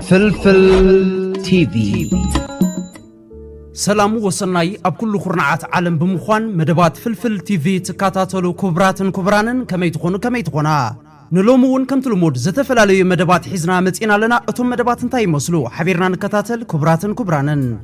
فلفل تيفي سلام وصلناي أب كل خرنعات عالم بمخوان مدبات فلفل تيفي تكاتاتلو كبرانن كما يتخونا نلومون كم تلمود زتفلالي مدبات حزنا متئنا لنا أتم مدبات انتاي مسلو حبيرنا نكاتاتل كبرانن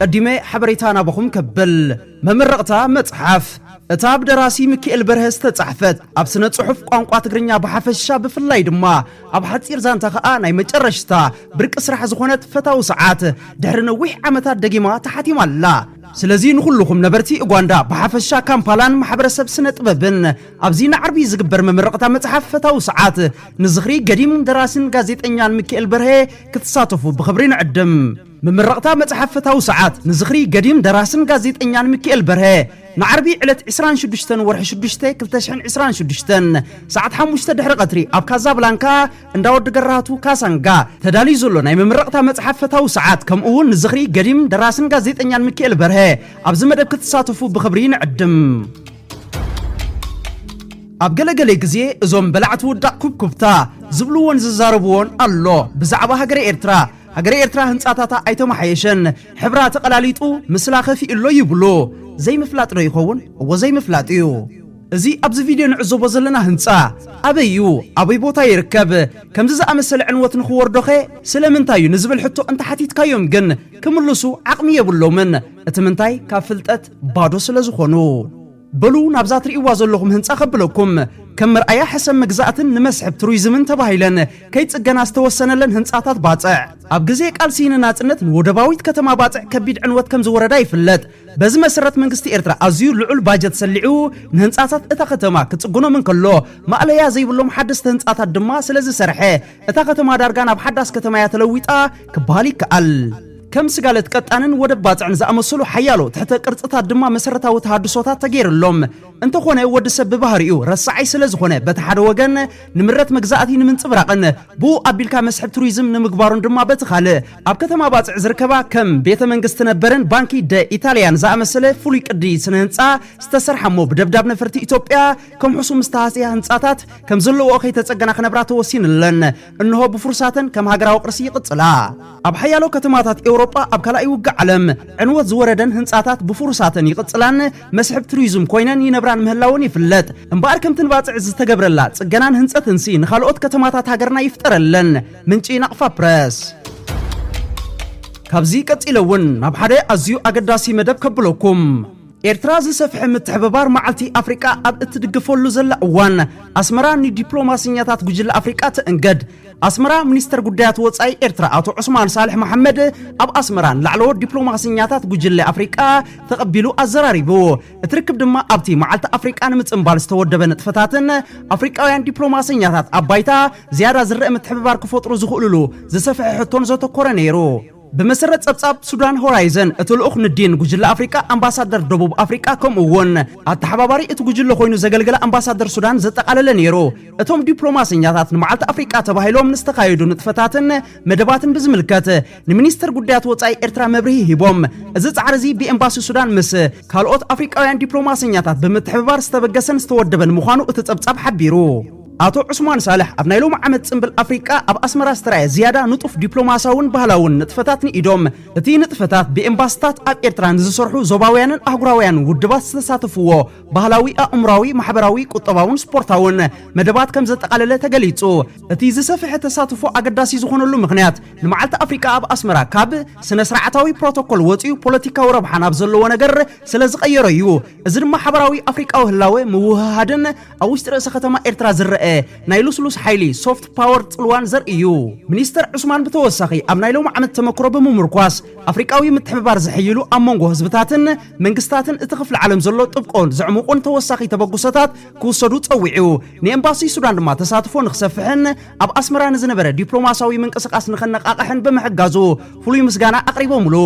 قديمه حبريتانا بخم كبل ممرقتا مصحف اتاب دراسي مكيل برهس تصحفت اب سنه صحف قانقوا تግርኛ بحفشا بفلاي دما اب حصير زانتا خا ناي مጨረሽታ برق سرح زخونت فتاو ساعات دهرنا وح عمታት دغيما تحتيم الله سلازي نخلكم نبرتي اغواندا بحفشا كامبالان محبرسب سنه طببن ابزينا عربي زغبر ممرقتا مصحف فتاو ساعات نزخري قديم دراسين غازيطኛን مكيل برهه كتساتفوا بخبرين عدم ممرقتا مصحف فتاو ساعات نزخري قديم دراسين غازيطኛን مكيل برهه نعربي علت 26 ورح 6 2026 ساعة 5 دحر قطري اب كازابلانكا انداود قراتو كاسانغا تدالي زلو ناي ممرقتا مصحف فتاو ساعات كم اون نزخري قديم دراسن غازيطኛን مكيل برهه اب زمدب كتساتفو بخبرين عدم اب غلغلي غزي ازوم بلعت ودا كوبكوبتا زبلوون ززاربون الله بزعبا هاجر إرترا هاجر إرترا هنصاتاتا ايتو محيشن حبرا تقلاليطو مسلا خفي إلو يبلو زي مفلاط ريخون وزي مفلاطيو ازي ابز فيديو نعزو زلنا هنصا ابيو ابي بوتا يركب كم زز امسل عنوت نخوردوخه سلامنتايو نزبل حتو انت حتيت كايوم جن كملسو عقمي يبلو من اتمنتاي كافلطت بادو سلازخونو بلو نابزات ريوا زلهم هنصا خبلكم كم رأي حسن مجزاتن نمسحب توريزمن تباهيلن كيتصغنا استوسنلن هنصاتات باصع اب غزي قالسين ناصنت ودباويت كتما باصع كبيد عنوت كم زوردا يفلط بز مسرت منግስቲ ኤርትራ ازيو لعل باجت سلعو نهنصاتات اتا ከተማ كتصغنو من كلو ماليا زيبلوم حدث هنصاتات دما سلازي سرحه اتا ከተማ دارغان اب حدث ከተማ يتلويطا كبالي كال كم سقالت قطانن ود باصعن زامسلو حيالو تحت قرصታት دما مسرታው ተሐድሶታት ተገይርሎም انت خونه ود سب بهاريو رسعي سلازخونه بتحد وغن نمرت مغزاتي نمنصبراقن بو ابيلكا مسحب توريزم نمغبارون دما بتخاله اب كتما باصع زركبا كم بيت منግስት ነበረን ባንኪ ደ ኢታሊያን زامسله فولي قدي سنهنصا استسرحمو بدبداب نفرتي ኢትዮጵያ كم حسوم مستهاسيا هنصاتات كم زلو اخي تጸገና خنبرات وسينلن انه بفرصاتن كم هاغراو قرسي يقصلا اب حيالو كتماتات اوروبا اب كلاي وغ عالم عنوت زوردن هنصاتات بفرصاتن يقصلان مسحب توريزم كوينن ينبران مهلاون يفلط امبار كم تنباصع زتغبرلا صغنان هنصتنسي نخالوت كتماتات هاغرنا يفطرلن منጪ نقفا بريس كابزي قصيلون اب حدا ازيو اگداسي مدب كبلكم ኤርትራ ዝሰፍሕ ምትሕብባር ማዓልቲ አፍሪካ ኣብ እትድግፈሉ ዘላ እዋን አስመራ ዲፕሎማሲኛታት ጉጅለ አፍሪካ ተእንገድ አስመራ ሚኒስተር ጉዳያት ወጻኢ ኤርትራ አቶ ዑስማን ሳልሕ መሐመድ ኣብ አስመራን ላዕለዎ ዲፕሎማሲኛታት ጉጅለ አፍሪካ ተቀቢሉ አዘራሪቡ እትርክብ ድማ ኣብቲ ማዓልቲ አፍሪካን ምጽምባል ዝተወደበ ንጥፈታትን አፍሪካውያን ዲፕሎማሲኛታት አባይታ ዝያዳ ዝርአ ምትሕብባር ክፈጥሩ ዝኽእሉሉ ዝሰፍሕ ሕቶን ዘተኮረ ነይሩ بمسرت صبصاب سودان هورايزن اتلوخ ندين غجل افريكا امباسادر دبوب افريكا كم اون اتحباباري اتغجل خوينو زغلغل امباسادر سودان زتقالل نيرو اتوم دبلوماسيኛታት نمعلت افريكا تباهيلوم نستخايدو نطفتاتن مدباتن بزملكت المينستر غديات وصاي ኤርትራ መብርሂ ሂቦም እዚ ጻዕርዚ بامباسي سودان مس ካልኦት አፍሪካውያን ዲፕሎማሲኛታት በመተحبار ዝተበገሰን ዝተወደበን ምዃኑ እትጸብጻብ حبيرو አቶ ዑስማን ሳልሕ ኣብ ናይሎም ዓመት ጽምብል አፍሪካ ኣብ አስመራ ስትራይ ዝያዳ ንጡፍ ዲፕሎማሳውን ባህላውን ንጥፈታትን ኢዶም እቲ ንጥፈታት በኤምባሲታት ኣብ ኤርትራን ዝሰርሑ ዞባውያንን አህጉራውያን ውድባት ዝተሳተፍዎ ባህላዊ አእምራዊ ማሕበራዊ ቁጠባውን ስፖርታውን መደባት ከም ዘጠቃለለ ተገሊጹ እቲ ዝሰፍሐ ተሳትፎ አገዳሲ ዝኾነሉ ምኽንያት ንመዓልቲ አፍሪካ ኣብ አስመራ ካብ ስነ ስርዓታዊ ፕሮቶኮል ወጪ ፖለቲካዊ ረብሓን ኣብ ዘለዎ ነገር ስለ ዝቀየረ እዩ እዚ ድማ ማሕበራዊ አፍሪካዊ ህላዌ ምውሃሃድን ኣብ ውሽጢ ርእሰ ከተማ ኤርትራ ዝርአ ናይሉስሉስ حيلي سوفت باور ጽልዋን ዘርእዩ ሚኒስተር ዑስማን በተወሳኺ ኣብ ናይሎም ዓመት ተመክሮ በመምርኳስ አፍሪካዊ ምትሕብባር ዝሕይሉ ኣብ መንጎ ህዝብታትን መንግስታትን እቲ ክፍለ ዓለም ዘሎ ጥብቆን ዝዕሙቁን ተወሳኺ ተበጉሰታት ክውሰዱ ጸዊዑ ንኤምባሲ ሱዳን ድማ ተሳትፎ ንኽሰፍሕን ኣብ አስመራ ንዝነበረ ዲፕሎማሲያዊ ምንቅስቃስ ንኸነቃቅሕን በመሕጋዙ ፍሉይ ምስጋና ኣቅሪቦምሉ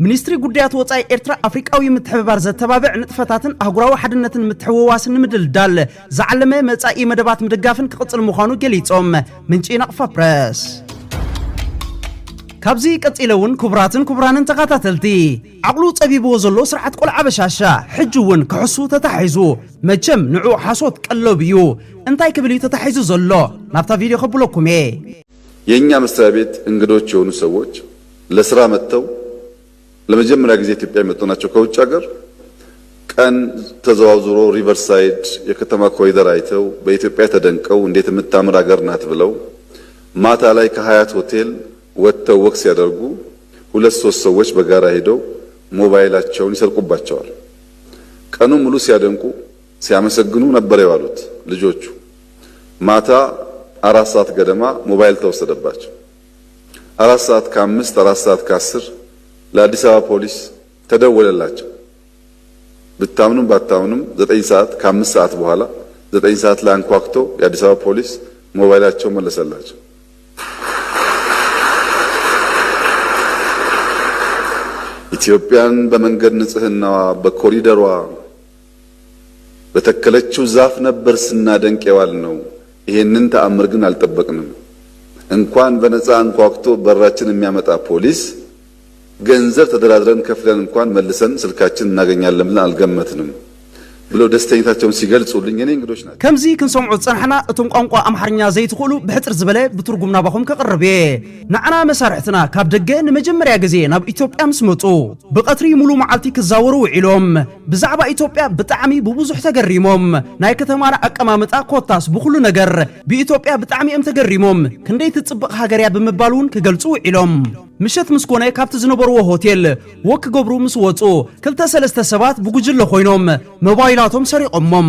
ሚኒስትሪ ጉዳያት ወጻኢ ኤርትራ አፍሪካዊ ምትሕብባር ዘተባብዕ ንጥፈታትን አህጉራዊ ሓድነትን ምትሕውዋስን ንምድልዳል ዝዓለመ መጻኢ መደባት ምድጋፍን ክቅጽል ምዃኑ ገሊጾም ምንጪ ነቕፋ ፕረስ ካብዚ ቀጽለውን ክቡራንን ተኻታተልቲ ዓቅሉ ጸቢቦ ዘሎ ስርዓት ቆልዓ በሻሻ ሕጅውን ክሕሱ ተታሒዙ መቸም ንዑ ሓሶት ቀለብዩ እንታይ ክብል ተታሒዙ ዘሎ ናብታ ቪዲዮ ከብለኩም የኛ መስሪያ ቤት እንግዶች የሆኑ ሰዎች ለስራ መጥተው ለመጀመሪያ ጊዜ ኢትዮጵያ የመጡ ናቸው ከውጭ ሀገር ቀን ተዘዋውሮ ሪቨርሳይድ የከተማ ኮሪደር አይተው በኢትዮጵያ ተደንቀው እንዴት የምታምር ሀገር ናት ብለው ማታ ላይ ከሀያት ሆቴል ወጥተው ወክ ሲያደርጉ ሁለት ሶስት ሰዎች በጋራ ሄደው ሞባይላቸውን ይሰርቁባቸዋል። ቀኑ ሙሉ ሲያደንቁ ሲያመሰግኑ ነበር የዋሉት ልጆቹ። ማታ 4 ሰዓት ገደማ ሞባይል ተወሰደባቸው። 4 ሰዓት ከ5 4 ሰዓት ከ10 ለአዲስ አበባ ፖሊስ ተደወለላቸው። ብታምኑም ባታምኑም 9 ሰዓት ከ5 ሰዓት በኋላ 9 ሰዓት ላይ አንኳኩቶ የአዲስ አበባ ፖሊስ ሞባይላቸው መለሰላቸው። ኢትዮጵያን በመንገድ ንጽህናዋ በኮሪደሯ በተከለችው ዛፍ ነበር ስናደንቅ የዋልነው። ይሄንን ተአምር ግን አልጠበቅንም። እንኳን በነፃ አንኳኩቶ በራችን የሚያመጣ ፖሊስ ገንዘብ ተደራድረን ከፍለን እንኳን መልሰን ስልካችን እናገኛለን ብለን አልገመትንም ብለው ደስተኝታቸውን ሲገልጹልኝ እኔ እንግዶች ናቸው። ከምዚ ክንሰምዑ ጸንሐና እቶም ቋንቋ አምሓርኛ ዘይትኽእሉ ብሕፅር ዝበለ ብትርጉምና ባኹም ከቅርብ ንዓና መሳርሕትና ካብ ደገ ንመጀመርያ ግዜ ናብ ኢትዮጵያ ምስ መፁ ብቐትሪ ሙሉ መዓልቲ ክዛወሩ ውዒሎም ብዛዕባ ኢትዮጵያ ብጣዕሚ ብብዙሕ ተገሪሞም ናይ ከተማና አቀማምጣ ኮታስ ብኩሉ ነገር ብኢትዮጵያ ብጣዕሚ እዮም ተገሪሞም ክንደይ ትጽብቕ ሃገርያ ብምባል እውን ክገልጹ ውዒሎም ምሸት ምስ ኮነ ካብቲ ዝነበርዎ ሆቴል ወክ ገብሩ ምስ ወፁ 2-3 ሰባት ብጉጅለ ኮይኖም ሞባይላቶም ሰሪቆሞም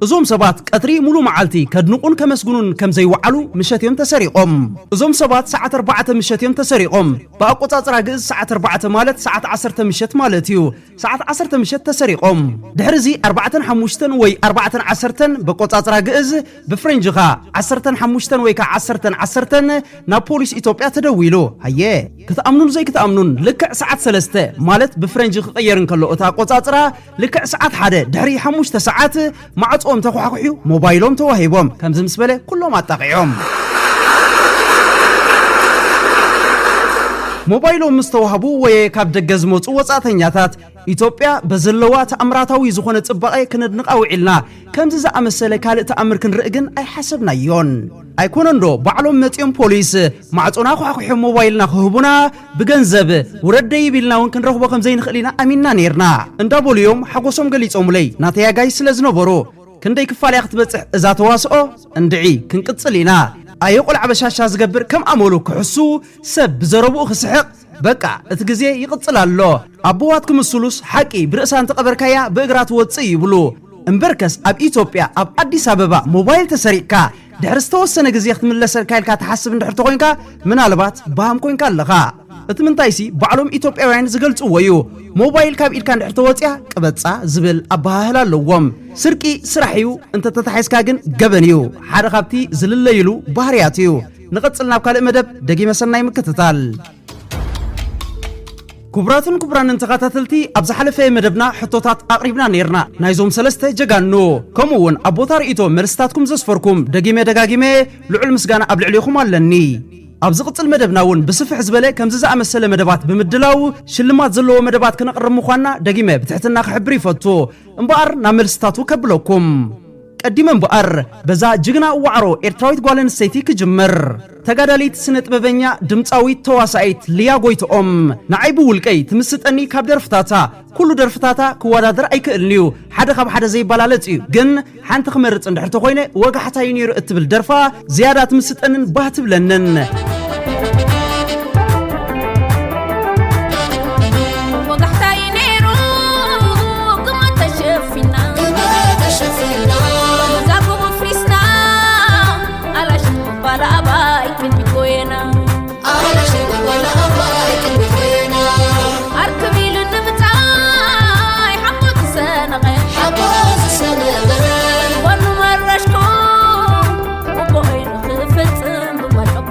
እዞም ሰባት ቀትሪ ሙሉ መዓልቲ ከድንቁን ከመስግኑን ከም ዘይወዓሉ ምሸትዮም ተሰሪቆም እዞም ሰባት ሰዓት 4 ምሸትዮም ተሰሪቆም በአቆጻጽራ ግዕዝ ሰዓት 4 ማለት ሰዓት 10 ምሸት ማለት እዩ ሰዓት 10 ምሸት ተሰሪቆም ድሕሪዚ 4-5 ወይ 4-10 በቆጻጽራ ግዕዝ በፍሬንጅኻ 15 ወይ 10-10 ናብ ፖሊስ ኢትዮጵያ ተደዊሉ አየ ክትአምኑን ዘይክትአምኑን ልክዕ ሰዓት 3 ማለት በፍሬንጅ ክቀየርን ከሎ እታ ቆጻጽራ ልክዕ ሰዓት 1 ድሕሪ 5 ሰዓት ማዕጾ ተኳኩሑ ሞባይሎም ተዋሂቦም ከም ዝምስበለ ኩሎም አጣቂዖም ሞባይሎም ምስተዋሃቡ ወይ ካብ ደገ ዝመፁ ወጻተኛታት ኢትዮጵያ በዘለዋ ተአምራታዊ ዝኾነ ጽባቐ ክንድንቃ ውዒልና ከምዚ ዝኣመሰለ ካልእ ተአምር ክንርኢ ግን ኣይሓሰብናዮን ኣይኮነንዶ ባዕሎም መጺኦም ፖሊስ ማዕጾና ኳኩሑ ሞባይልና ክህቡና ብገንዘብ ውረደ ይብልና እውን ክንረኽቦ ከም ዘይንኽእል ኢና ኣሚንና ነርና እንዳቦልዮም ሓጎሶም ገሊጾሙለይ ናተያጋይ ስለ ዝነበሩ ክንደይ ክፋልያ ክትበጽሕ እዛ ተዋስኦ እንድዒ ክንቅጽል ኢና ኣየ ቆልዓ በሻሻ ዝገብር ከም ኣመሉ ክሕሱ ሰብ ብዘረብኡ ክስሕቕ በቃ እቲ ግዜ ይቕጽል ኣሎ ኣቦዋት ክምስሉስ ሓቂ ብርእሳን ተቐበርካያ ብእግራት ወጽእ ይብሉ እምበርከስ ኣብ ኢትዮጵያ ኣብ አዲስ አበባ ሞባይል ተሰሪቅካ ድሕሪ ዝተወሰነ ግዜ ክትምለሰልካ ኢልካ ተሓስብ እንድሕር ተኮይንካ ምናልባት ባሃም ኮንካ ኣለኻ እቲ ምንታይሲ ባዕሎም ኢትዮጵያውያን ዝገልጽዎ እዩ ሞባይል ካብ ኢልካ እንድሕር ተወጽያ ቅበጻ ዝብል ኣባህላ ኣለዎም ስርቂ ስራሕ እዩ እንተ ተታሒዝካ ግን ገበን እዩ ሓደ ካብቲ ዝልለይሉ ባህርያት እዩ ንቐጽል ናብ ካልእ መደብ ደጊመ ሰናይ ምክትታል ክቡራንን ተኸታተልቲ ኣብ ዝሓለፈ መደብና ሕቶታት ኣቕሪብና ነርና ናይዞም 3 ጀጋኑ ከምኡውን ኣቦታ ርእቶ መልስታትኩም ዘስፈርኩም ደጋጊመ ልዑል ምስጋና ኣብ ልዕሊኹም ኣለኒ ኣብ ዝቕጽል መደብና እውን ብስፍሕ ዝበለ ከምዚ ዝኣመሰለ መደባት ብምድላው ሽልማት ዘለዎ መደባት ክነቕርብ ምዃንና ደጊመ ብትሕትና ክሕብር ይፈቱ እምበኣር ናብ መልስታቱ ከብለኩም ቀዲመ እምበኣር በዛ ጅግና ዋዕሮ ኤርትራዊት ጓል ኣንስተይቲ ክጅምር ተጋዳሊት ስነ ጥበበኛ ድምፃዊት ተዋሳኢት ልያ ጎይትኦም ንዓይ ብውልቀይ ትምስጠኒ ካብ ደርፍታታ ኩሉ ደርፍታታ ክወዳደር ኣይክእልንዩ ሓደ ካብ ሓደ ዘይባላለጽ እዩ ግን ሓንቲ ክመርጽ እንድሕር ተኮይነ ወጋሕታይ ነይሩ እትብል ደርፋ ዝያዳ ትምስጠንን ባህ ትብለንን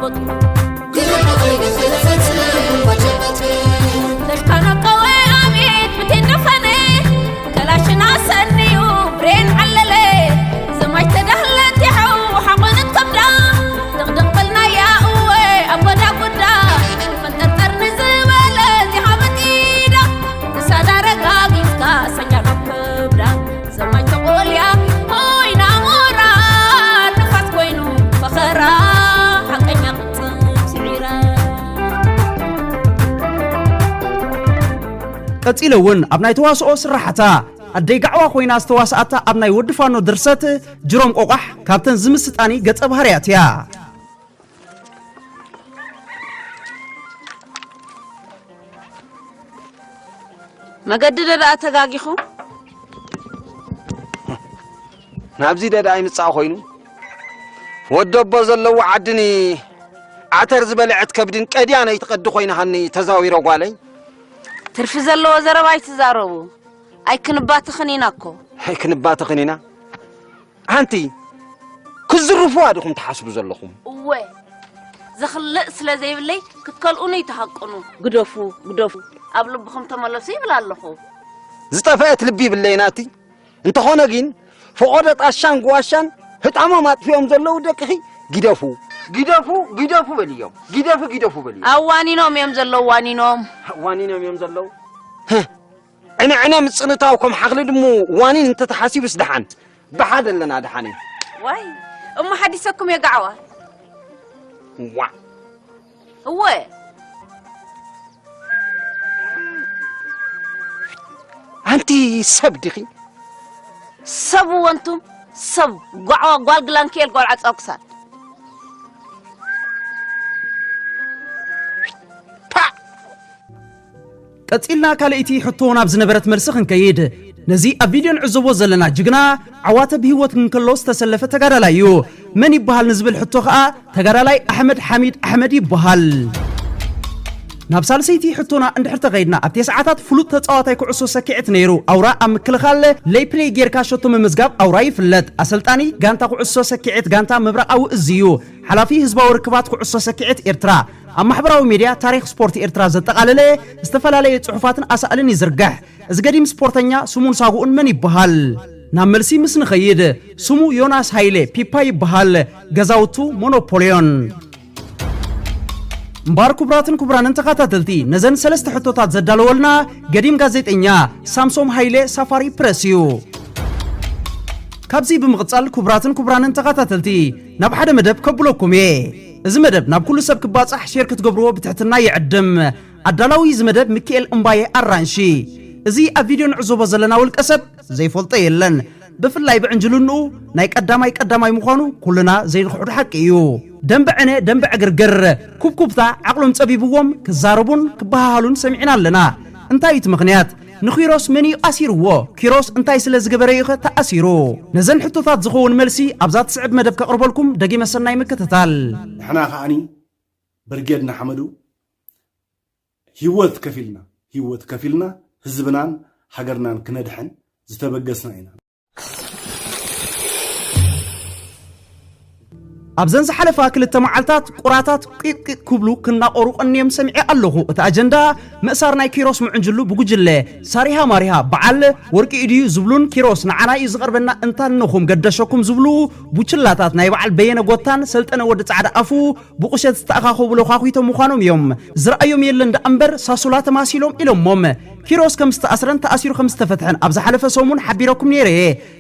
What ቀፂለውን ኣብ ናይ ተዋስኦ ስራሕታ ኣደይ ጋዕዋ ኮይና ዝተዋስኣታ ኣብ ናይ ወዲ ፋኖ ድርሰት ጅሮም ቆቋሕ ካብተን ዝምስጣኒ ገጸ ባህርያት እያ መገድ ደዳ ተጋጊኹ ናብዚ ደዳ ይምጻእ ኮይኑ ወደቦ ዘለዎ ዓድኒ ዓተር ዝበልዕት ከብድን ቀዲያ ናይ ተቀዲ ኮይና ሃኒ ተዛዊሮ ጓለይ ትርፊ ዘለዎ ዘረባይ ተዛረቡ ኣይክንባት ኸኒናኮ ኣይክንባት ኸኒና ኣንቲ ክዝርፉ ኣድኹም ተሓስቡ ዘለኹም ወይ ዘኽልእ ስለ ዘይብለይ ክትከልኡኒ ይተሐቅኑ ግደፉ ኣብ ልብኹም ተመለሱ ይብል ኣለኹ ዝጠፈአት ልቢ ብለይናቲ እንተኾነ ግን ፈቆደ ጣሻን ጓሻን ህጣማ ማጥፊዮም ዘለው ደቅኺ ግደፉ በልዮም ግደፉ በልዮም ኣዋኒኖም እዮም ዘለው ዋኒኖም እዮም ዘለው ዕነ ምጽንታው ከም ሓኽሊ ድሙ ዋኒን እንተ ተሓሲብስ ደሓን ብሓደ ኣለና ደሓን ዋይ እሞ ሓዲሰኩም የጋዕዋ ዋ ወይ ኣንቲ ሰብ ዲኺ ሰብ ወንቱም ሰብ ጓዕዋ ጓል ግላንኬል ጓል ዓጻቅሳት ቀፂልና ካልእቲ ሕቶ ናብ ዝነበረት መልሲ ክንከይድ ነዚ ኣብ ቪድዮ ንዕዘቦ ዘለና ጅግና ዓዋተ ብህይወት ክንከሎ ዝተሰለፈ ተጋዳላይ እዩ መን ይበሃል ንዝብል ሕቶ ከዓ ተጋዳላይ ኣሕመድ ሓሚድ ኣሕመድ ይበሃል ናብ ሳልሰይቲ ሕቶና እንድሕር ተኸይድና ኣብ ተስዓታት ፍሉጥ ተጻዋታይ ኩዕሶ ሰኪዕት ነይሩ ኣውራ ኣብ ምክልኻል ለይፕሌይ ጌርካ ሸቶ ምምዝጋብ ኣውራ ይፍለጥ ኣሰልጣኒ ጋንታ ኩዕሶ ሰኪዕት ጋንታ ምብራቃዊ እዝዩ ሓላፊ ህዝባዊ ርክባት ኩዕሶ ሰኪዕት ኤርትራ ኣብ ማሕበራዊ ሚድያ ታሪክ ስፖርት ኤርትራ ዘጠቃለለ ዝተፈላለዩ ጽሑፋትን ኣሳእልን ይዝርጋሕ እዚ ገዲም ስፖርተኛ ስሙን ሳጉኡን መን ይበሃል ናብ መልሲ ምስ ንኸይድ ስሙ ዮናስ ሃይሌ ፒፓ ይበሃል ገዛውቱ ሞኖፖሊዮን እምበር ክቡራንን ተኸታተልቲ ነዘን ሰለስተ ሕቶታት ዘዳለወልና ገዲም ጋዜጠኛ ሳምሶም ሃይሌ ሳፋሪ ፕረስ እዩ ካብዚ ብምቕጻል ክቡራንን ተኸታተልቲ ናብ ሓደ መደብ ከብለኩም እየ እዚ መደብ ናብ ኩሉ ሰብ ክባጻሕ ሼር ክትገብርዎ ብትሕትና ይዕድም ኣዳላዊ እዚ መደብ ሚካኤል እምባዬ ኣራንሺ እዚ ኣብ ቪድዮ ንዕዘቦ ዘለና ውልቀ ሰብ ዘይፈልጦ የለን ብፍላይ ብዕንጅልንኡ ናይ ቀዳማይ ምዃኑ ኩልና ዘይንኽዑ ሓቂ እዩ ደንበ ዕግርግር ኩብኩብታ ዓቕሎም ጸቢብዎም ክዛረቡን ክበሃሃሉን ሰሚዕና ኣለና እንታይ እቲ ምኽንያት ንኺሮስ መን ኣሲርዎ ኪሮስ እንታይ ስለ ዝገበረ ይኸ ተኣሲሩ ነዘን ሕቶታት ዝኸውን መልሲ ኣብዛ ትስዕብ መደብ ከቕርበልኩም ደጊመ ሰናይ ምክትታል ንሕና ከዓኒ ብርጌድና ሓመዱ ህይወት ከፊልና ህዝብናን ሃገርናን ክነድሕን ዝተበገስና ኢና ኣብዘን ዝሓለፋ ክልተ መዓልታት ቁራታት ቂቅ ክብሉ ክናቆሩ ቀንዮም ሰሚዐ ኣለኹ እቲ ኣጀንዳ ምእሳር ናይ ኪሮስ ምዕንጅሉ ብጉጅለ ሳሪሃ ማሪሃ በዓል ወርቂ ኢድዩ ዝብሉን ኪሮስ ንዓና እዩ ዝቐርበና እንታንኹም ገደሸኩም ዝብሉ ቡችላታት ናይ በዓል በየነ ጎታን ሰልጠነ ወዲ ጻዕዳ ኣፉ ብቁሸት ዝተኣኻኸቡ ለኻኺቶም ምዃኖም እዮም ዝረኣዮም የለን ደኣምበር ሳሱላ ተማሲሎም ኢሎሞም ኪሮስ ከም ዝተኣስረን ተኣሲሩ ከም ዝተፈትሐን ኣብ ዝሓለፈ ሰሙን ሓቢረኩም ነይረ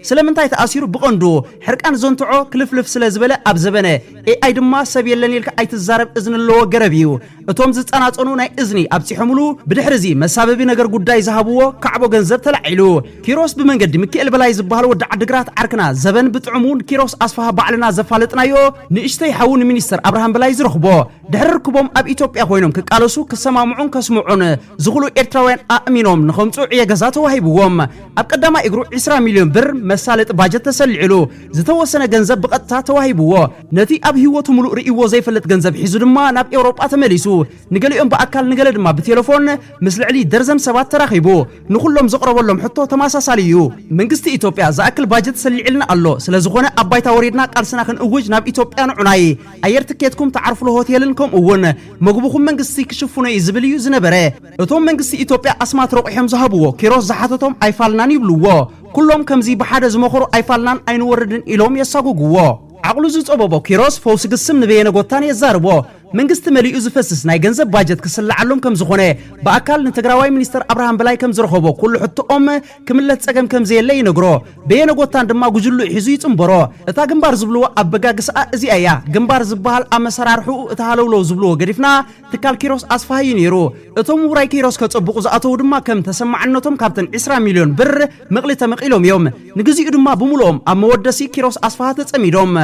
ስለምንታይ ተኣሲሩ ብቐንዱ ሕርቃን ዘንትዖ ክልፍልፍ ስለ ዝበለ ኣብ ዘበነ ኤኣይ ድማ ሰብ የለን ኢልካ ኣይትዛረብ እዝኒ ኣለዎ ገረብ እዩ እቶም ዝጸናጸኑ ናይ እዝኒ ኣብፂሖምሉ ብድሕሪዚ መሳበቢ ነገር ጉዳይ ዝሃብዎ ካዕቦ ገንዘብ ተላዒሉ ኪሮስ ብመንገዲ ሚካኤል በላይ ዝበሃል ወዲ ዓድግራት ዓርክና ዘበን ብጥዕሙን ኪሮስ ኣስፋሃ ባዕልና ዘፋለጥናዮ ንእሽተይ ሓውን ሚኒስተር አብርሃም በላይ ዝረኽቦ ድሕሪ ርክቦም ኣብ ኢትዮጵያ ኮይኖም ክቃለሱ ክሰማምዑን ከስምዑን ዝኽሉ ኤርትራውያን ኣእሚኖም ንኸምፁ ዕየ ገዛ ተዋሂብዎም ኣብ ቀዳማ እግሩ 20 ሚልዮን ብር መሳለጥ ባጀት ተሰሊዕሉ ዝተወሰነ ገንዘብ ብቐጥታ ተዋሂብዎ ነቲ ኣብ ህይወቱ ሙሉእ ርእይዎ ዘይፈልጥ ገንዘብ ሒዙ ድማ ናብ ኤውሮጳ ተመሊሱ ንገሊኦም በኣካል ንገለ ድማ ብቴሌፎን ምስ ልዕሊ ደርዘን ሰባት ተራኺቡ ንኹሎም ዘቕረበሎም ሕቶ ተመሳሳሊ እዩ መንግስቲ ኢትዮጵያ ዝኣክል ባጀት ሰሊዕልና ኣሎ ስለዝኾነ ኣብ ባይታ ወሪድና ቃልስና ክንእውጅ ናብ ኢትዮጵያ ንዑናይ ኣየር ትኬትኩም ተዓርፍሉ ሆቴልን ከምኡውን መግቡኹም መንግስቲ ክሽፍኖ እዩ ዝብል እዩ ዝነበረ እቶም መንግስቲ ኢትዮጵያ ኣስማት ረቑሖም ዝሃብዎ ኪሮስ ዝሓተቶም ኣይፋልናን ይብልዎ ኩሎም ከምዚ ብሓደ ዝመኽሩ ኣይፋልናን ኣይንወርድን ኢሎም የሳጉግዎ عقلو زصببو كيروس فوس قسم نبينا قطان يزاربو መንግስት መልኡ ዝፈስስ ናይ ገንዘብ ባጀት ክስልዓሎም ከም ዝኾነ በአካል ንትግራዋይ ሚኒስተር አብርሃም በላይ ከም ዝረኸቦ ኩሉ ሕቶኦም ክምለት ጸገም ከም ዘየለ ይነግሮ በየነጎታን ድማ ጉጅሉ ሒዙ ይጽምበሮ እታ ግንባር ዝብልዎ አበጋግስአ እዚአያ ግንባር ዝበሃል አመሰራርሑ እታ ሃለውለው ዝብልዎ ገዲፍና ትካል ኪሮስ አስፋሃይ ነይሩ እቶም ውራይ ኪሮስ ከጽብቁ ዝኣተው ድማ ከም ተሰማዕነቶም ካብተን 20 ሚሊዮን ብር መቕሊ ተመቂሎም እዮም ንግዚኡ ድማ ብሙሉኦም ኣብ መወደሲ ኪሮስ አስፋሃ ተጸሚዶም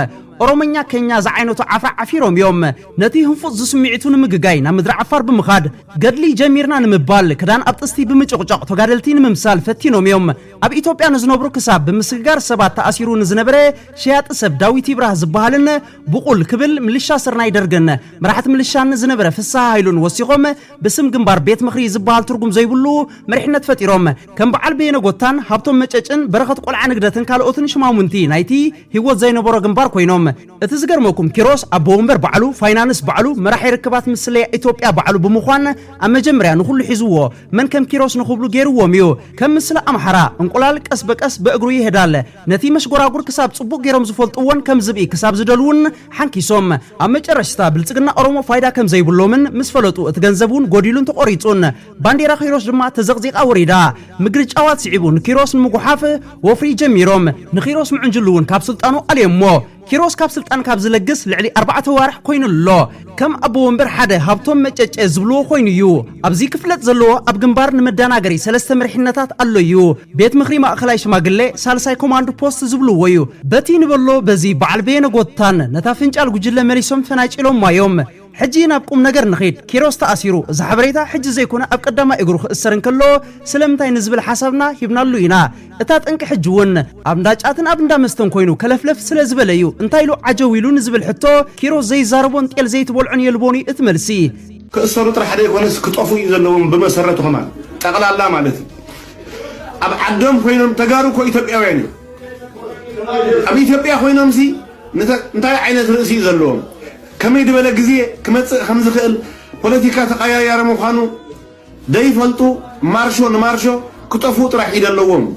ኦሮሞኛ ከኛ ዝዓይነቱ ዓፍራ ዓፊሮም እዮም ነቲ ህንፉት ዝስምዒቱ ንምግጋይ ናብ ምድሪ ዓፋር ብምኻድ ገድሊ ጀሚርና ንምባል ክዳን ኣብ ጥስቲ ብምጭቕጫቕ ተጋደልቲ ንምምሳል ፈቲኖም እዮም ኣብ ኢትዮጵያ ንዝነብሩ ክሳብ ብምስግጋር ሰባት ተኣሲሩ ንዝነበረ ሸያጢ ሰብ ዳዊት ይብራህ ዝበሃልን ብቁል ክብል ምልሻ ስርናይ ደርግን መራሕቲ ምልሻን ዝነበረ ፍስሓ ሃይሉን ወሲኾም ብስም ግንባር ቤት ምኽሪ ዝበሃል ትርጉም ዘይብሉ መሪሕነት ፈጢሮም ከም በዓል በየነጎታን ሃብቶም መጨጭን በረኸት ቆልዓ ንግደትን ካልኦትን ሽማሙንቲ ናይቲ ህይወት ዘይነበሮ ግንባር ኮይኖም እቲ ዝገርመኩም ኪሮስ አቦ ወንበር ባዕሉ ፋይናንስ ባዕሉ መራሒ ርክባት ምስለ ኢትዮጵያ ባዕሉ ብምዃን ኣብ መጀመርያ ንኹሉ ሒዝዎ መን ከም ኪሮስ ንኽብሉ ገይርዎም እዩ ከም ምስለ ኣምሓራ እንቁላል ቀስ በቀስ በእግሩ ይሄዳል ነቲ መሽጎራጉር ክሳብ ጽቡቕ ገይሮም ዝፈልጥዎን ከም ዝብኢ ክሳብ ዝደልውን ሓንኪሶም ኣብ መጨረሽታ ብልጽግና ኦሮሞ ፋይዳ ከም ዘይብሎምን ምስ ፈለጡ እቲ ገንዘቡን ጎዲሉን ተቆሪጹን ባንዴራ ኪሮስ ድማ ተዘቕዚቓ ወሪዳ ምግሪ ጫዋት ስዒቡ ንኪሮስ ንምጉሓፍ ወፍሪ ጀሚሮም ንኪሮስ ምዕንጅሉውን ካብ ስልጣኑ አልየሞ ኪሮስ ካብ ስልጣን ካብ ዝለግስ ልዕሊ 4 ዋርሕ ኮይኑሎ ከም አቦ ወንበር ሓደ ሃብቶም መጨጨ ዝብልዎ ኮይኑ እዩ ኣብዚ ክፍለጥ ዘለዎ ኣብ ግንባር ንመዳናገሪ ሰለስተ መሪሕነታት ኣለዩ ቤት ምኽሪ ማእኸላይ ሽማግሌ ሳልሳይ ኮማንዶ ፖስት ዝብልዎ እዩ በቲ ንበሎ በዚ በዓል በየነጎታን ነታ ፍንጫል ጉጅለ መሪሶም ፈናጭሎም ማዮም ሕጂ ናብ ቁም ነገር ንኺድ ኪሮስ ተኣሲሩ እዚ ሓበሬታ ሕጂ ዘይኮነ ኣብ ቀዳማ እግሩ ክእሰርን ከሎ ስለምንታይ ንዝብል ሓሳብና ሂብናሉ ኢና እታ ጠንቂ ሕጂ እውን ኣብ እንዳጫትን ኣብ እንዳመስተን ኮይኑ ከለፍለፍ ስለ ዝበለዩ እንታይ ኢሉ ዓጀው ኢሉ ንዝብል ሕቶ ኪሮስ ዘይዛረቦን ጤል ዘይትበልዑን የልቦኒ እትመልሲ ክእሰሩ ጥራሕ ደይኮነስ ክጠፉ እዩ ዘለዎም ብመሰረቱ ኸማል ጠቕላላ ማለት ኣብ ዓዶም ኮይኖም ተጋሩ ኮ ኢትዮጵያውያን ኣብ ኢትዮጵያ ኮይኖም ሲ እንታይ ዓይነት ርእሲ እዩ ዘለዎም كمي دبل جزية كمتص خمس خيل بوليتيكا تقايا مخانو داي فلتو مارشو كتفوت راح يدلوهم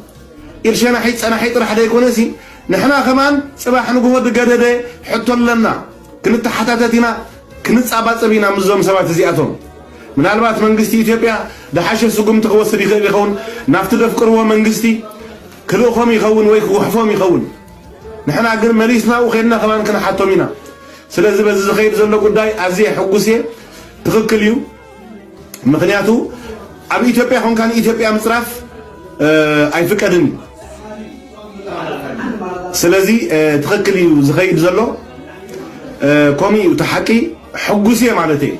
إرشنا حيت أنا حيت راح يكونسي نحنا كمان صباح نقول دقدة حطوا لنا كنت حتاتنا كنت صعبات بينا مزوم سبات زياتهم من البات منجستي إثيوبيا ده حاشة سقوم تقوسري يخون نافت دفكروا منجستي كلهم يخون وحفهم يخون نحنا عقل ماليسنا وخيرنا كمان كنا حطوا منا ስለዚህ በዚህ ኸይር ዘሎ ጉዳይ አዚ ሕጉሴ ትክክል እዩ ምክንያቱ ኣብ ኢትዮጵያ ሆንካን ኢትዮጵያ ምጽራፍ ኣይፍቀድን ስለዚህ ትክክል እዩ ዝኸይድ ዘሎ ኮሚኡ ተሓቂ ሕጉሴ ማለት እዩ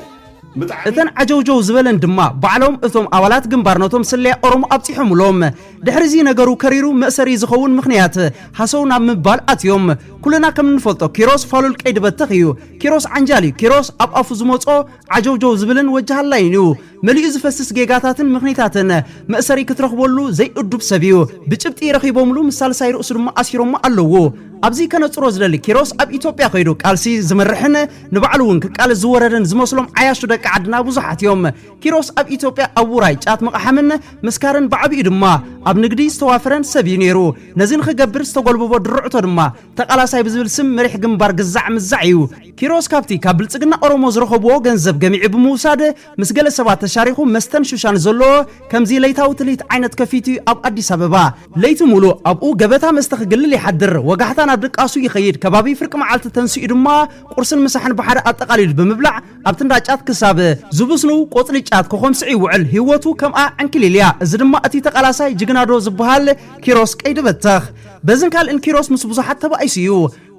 እተን ዓጀውጀው ዝበለን ድማ ባዕሎም እቶም ኣባላት ግንባርነቶም ስለያ ኦሮሞ ኣብፂሖምሎም ድሕሪዚ ነገሩ ከሪሩ መእሰሪ ዝኸውን ምኽንያት ሓሰው ናብ ምባል ኣትዮም ኩልና ከም ንፈልጦ ኪሮስ ፋሉል ቀይዲ በተኽ እዩ ኪሮስ ዓንጃል እዩ ኪሮስ ኣብ ኣፉ ዝመጾ ዓጀውጀው ዝብልን ወጃሃላይን እዩ መሊኡ ዝፈስስ ጌጋታትን ምኽንያታትን መእሰሪ ክትረኽበሉ ዘይእዱብ ሰብ እዩ ብጭብጢ ረኺቦምሉ ምሳልሳይ ርእሱ ድማ ኣሲሮሞ ኣለዎ ኣብዚ ከነጽሮ ዝደሊ ኪሮስ ኣብ ኢትዮጵያ ኸይዱ ቃልሲ ዝመርሕን ንባዕሉ እውን ክቃል ዝወረደን ዝመስሎም ዓያሹ ደቂ ዓድና ብዙሓት እዮም ኪሮስ ኣብ ኢትዮጵያ ኣብ ውራይ ጫት መቕሓምን መስካርን ብዓብኡ ድማ ኣብ ንግዲ ዝተዋፈረን ሰብ እዩ ነይሩ ነዚ ንኽገብር ዝተጎልበቦ ድርዕቶ ድማ ተቃላሳይ ብዝብል ስም መሪሕ ግንባር ግዛዕ ምዛዕ እዩ ኪሮስ ካብቲ ካብ ብልጽግና ኦሮሞ ዝረኸብዎ ገንዘብ ገሚዑ ብምውሳድ ምስ ገለ ሰባት ተሻሪኹ መስተን ሹሻን ዘሎ ከምዚ ለይታዊ ትልሂት ዓይነት ከፊቱ ኣብ ኣዲስ ኣበባ ለይቲ ሙሉእ ኣብኡ ገበታ መስተ ክግልል ይሓድር ወጋሕታ ናብ ድቃሱ ይኸይድ ከባቢ ፍርቂ መዓልቲ ተንስኡ ድማ ቁርስን ምሳሕን ብሓደ ኣጠቃሊሉ ብምብላዕ ኣብቲ እንዳጫት ክሳብ ዝብስኑ ቆጽሊ ጫት ከኸምስዕ ይውዕል ህይወቱ ከምኣ ዕንክሊልያ እዚ ድማ እቲ ተቃላሳይ ጅግናዶ ዝበሃል ኪሮስ ቀይዲ በተኽ በዝን ካልእን ኪሮስ ምስ ብዙሓት ተባኢሱ እዩ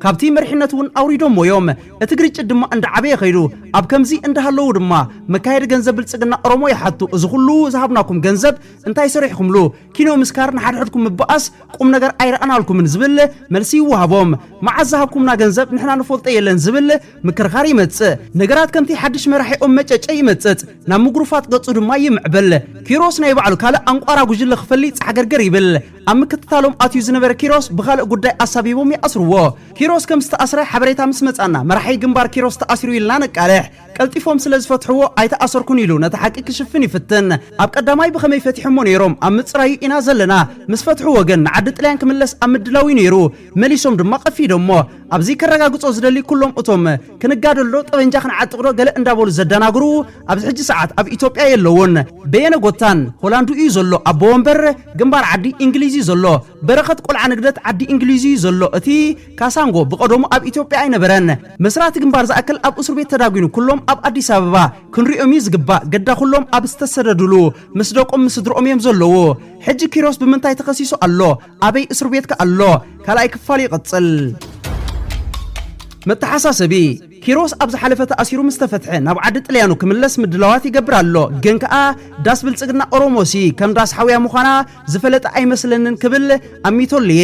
ካብቲ መሪሕነቱን ኣውሪዶም ሞዮም እቲ ግርጭት ድማ እንዳዓበየ ኸይዱ ኣብ ከምዚ እንዳሃለዉ ድማ መካየዲ ገንዘብ ብልጽግና ኦሮሞ ይሓቱ እዚ ኩሉ ዝሃብናኩም ገንዘብ እንታይ ሰሪሕኩምሉ ኪኖ ምስካር ንሓድሕድኩም ምባኣስ ቁም ነገር ኣይረኣናልኩምን ዝብል መልሲ ይወሃቦም መዓዝ ዝሃብኩምና ገንዘብ ንሕና ንፈልጦ የለን ዝብል ምክርኻር ይመጽእ ነገራት ከምቲ ሓድሽ መራሒኦም መጨጨ ይመጽእ ናብ ምጉሩፋት ገጹ ድማ ይምዕብል ኪሮስ ናይ ባዕሉ ካልእ ኣንቋራ ጉጅለ ክፈሊ ጻሕገርገር ይብል ኣብ ምክትታሎም ኣትዩ ዝነበረ ኪሮስ ብኻልእ ጉዳይ ኣሳቢቦም ይኣስርዎ ኪሮስ ከም ዝተኣስረ ሓበሬታ ምስ መጻና መራሒ ግንባር ኪሮስ ተኣሲሩ ኢልና ነቃልሕ ቀልጢፎም ስለዝፈትሕዎ ኣይተኣሰርኩን ኢሉ ነቲ ሓቂ ክሽፍን ይፍትን ኣብ ቀዳማይ ብኸመይ ፈቲሖሞ ነይሮም ኣብ ምፅራይ ኢና ዘለና ምስ ፈትሕዎ ግን ንዓዲ ጥልያን ክምለስ ኣብ ምድላዊ ነይሩ መሊሶም ድማ ቀፊዶሞ ኣብዚ ከረጋግጾ ዝደሊ ኩሎም እቶም ክንጋደሎ ጠበንጃ ክንዓጥቅዶ ገለ እንዳበሉ ዘደናግሩ ኣብዚ ሕጂ ሰዓት ኣብ ኢትዮጵያ የለውን በየነ ጎታን ሆላንዱ እዩ ዘሎ ኣቦ ወንበር ግንባር ዓዲ እንግሊዝ እዩ ዘሎ በረኸት ቆልዓ ንግደት ዓዲ እንግሊዝ እዩ ዘሎ እቲ ካሳንጎ ብቀደሙ ኣብ ኢትዮጵያ ኣይነበረን መስራት ግንባር ዝኣክል ኣብ እስር ቤት ተዳጊኑ ኩሎም ኣብ ኣዲስ ኣበባ ክንሪኦም ዝግባእ ገዳ ኩሎም ኣብ ዝተሰደድሉ ምስ ደቆም ምስ ድሮኦም እዮም ዘለዎ ሕጂ ኪሮስ ብምንታይ ተኸሲሱ ኣሎ ኣበይ እስር ቤት ኣሎ ካልኣይ ክፋል ይቕጽል መተሓሳሰቢ ኪሮስ ኣብ ዝሓለፈተ ኣሲሩ ምስተፈትሐ ናብ ዓዲ ጥልያኑ ክምለስ ምድላዋት ይገብር ኣሎ ግን ከኣ ዳስ ብልጽግና ኦሮሞሲ ከም ዳስ ሓውያ ምዃና ዝፈለጠ ኣይመስለንን ክብል ኣሚቶልየ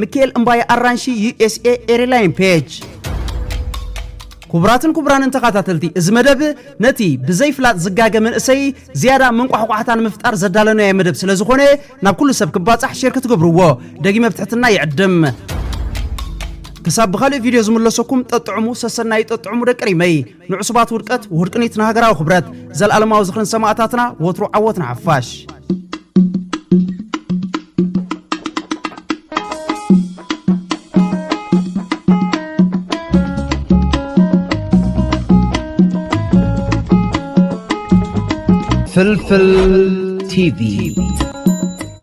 ሚካኤል እምባይ ኣራንሺ USA ኤርላይን ፔጅ ኩብራትን ኩብራንን ተኸታተልቲ እዚ መደብ ነቲ ብዘይፍላጥ ዝጋገ መንእሰይ ዝያዳ መንቋሕቋሕታን ምፍጣር ዘዳለናዮ መደብ ስለ ዝኾነ ናብ ኩሉ ሰብ ክባጻሕ ሼር ክትገብርዎ ደጊመ ብትሕትና ይዕድም كسب بخالي فيديو زملسكم تطعمو سسناي تطعمو دقريمي نعصبات ورقت وهرقنيت نهاغراو خبرت زل علماو زخرن سماعتاتنا وترو عوتنا عفاش فلفل TV